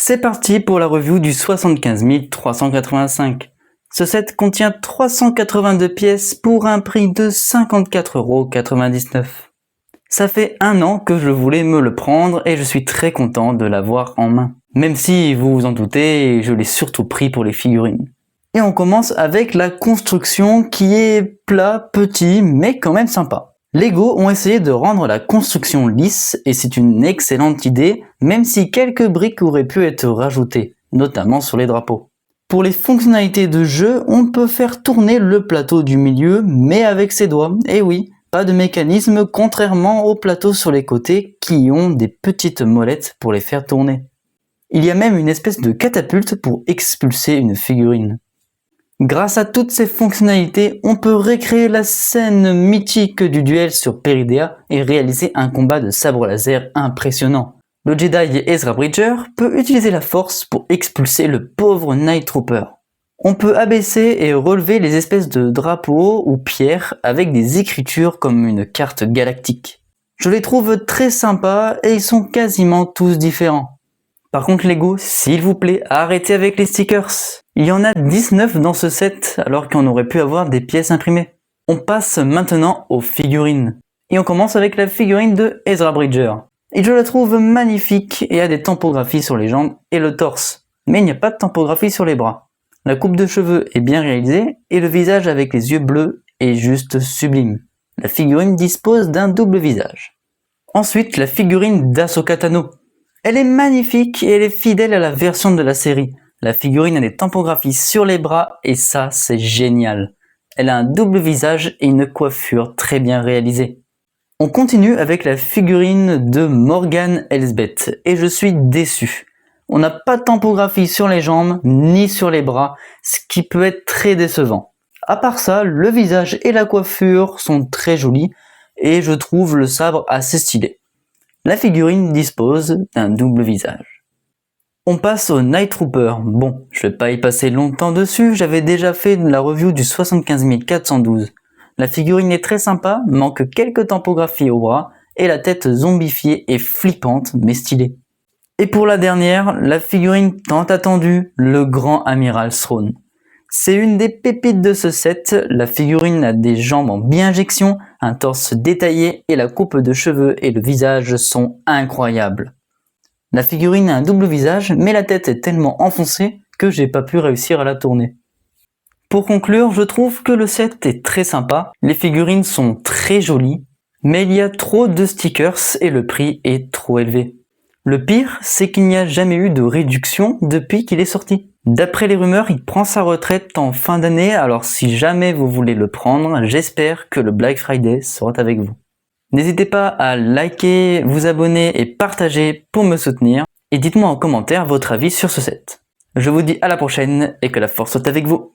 C'est parti pour la review du 75 385. Ce set contient 382 pièces pour un prix de 54,99 €. Ça fait un an que je voulais me le prendre et je suis très content de l'avoir en main. Même si, vous vous en doutez, je l'ai surtout pris pour les figurines. Et on commence avec la construction qui est plat, petit, mais quand même sympa. Lego ont essayé de rendre la construction lisse et c'est une excellente idée, même si quelques briques auraient pu être rajoutées, notamment sur les drapeaux. Pour les fonctionnalités de jeu, on peut faire tourner le plateau du milieu, mais avec ses doigts. Et oui, pas de mécanisme contrairement aux plateaux sur les côtés qui ont des petites molettes pour les faire tourner. Il y a même une espèce de catapulte pour expulser une figurine. Grâce à toutes ces fonctionnalités, on peut recréer la scène mythique du duel sur Peridea et réaliser un combat de sabre laser impressionnant. Le Jedi Ezra Bridger peut utiliser la force pour expulser le pauvre Night Trooper. On peut abaisser et relever les espèces de drapeaux ou pierres avec des écritures comme une carte galactique. Je les trouve très sympas et ils sont quasiment tous différents. Par contre Lego, s'il vous plaît, arrêtez avec les stickers. Il y en a 19 dans ce set alors qu'on aurait pu avoir des pièces imprimées. On passe maintenant aux figurines. Et on commence avec la figurine de Ezra Bridger. Et je la trouve magnifique et a des tampographies sur les jambes et le torse. Mais il n'y a pas de tampographies sur les bras. La coupe de cheveux est bien réalisée et le visage avec les yeux bleus est juste sublime. La figurine dispose d'un double visage. Ensuite, la figurine d'Ahsoka Tano. Elle est magnifique et elle est fidèle à la version de la série. La figurine a des tampographies sur les bras et ça, c'est génial. Elle a un double visage et une coiffure très bien réalisée. On continue avec la figurine de Morgan Elsbeth et je suis déçu. On n'a pas de tampography sur les jambes ni sur les bras, ce qui peut être très décevant. À part ça, le visage et la coiffure sont très jolis et je trouve le sabre assez stylé. La figurine dispose d'un double visage. On passe au Night Trooper. Bon, je vais pas y passer longtemps dessus, j'avais déjà fait la review du 75 412. La figurine est très sympa, manque quelques tampographies au bras, et la tête zombifiée est flippante mais stylée. Et pour la dernière, la figurine tant attendue, le Grand Amiral Thrawn. C'est une des pépites de ce set, la figurine a des jambes en bi-injection, un torse détaillé et la coupe de cheveux et le visage sont incroyables. La figurine a un double visage, mais la tête est tellement enfoncée que j'ai pas pu réussir à la tourner. Pour conclure, je trouve que le set est très sympa, les figurines sont très jolies, mais il y a trop de stickers et le prix est trop élevé. Le pire, c'est qu'il n'y a jamais eu de réduction depuis qu'il est sorti. D'après les rumeurs, il prend sa retraite en fin d'année, alors si jamais vous voulez le prendre, j'espère que le Black Friday sera avec vous. N'hésitez pas à liker, vous abonner et partager pour me soutenir, et dites-moi en commentaire votre avis sur ce set. Je vous dis à la prochaine et que la force soit avec vous.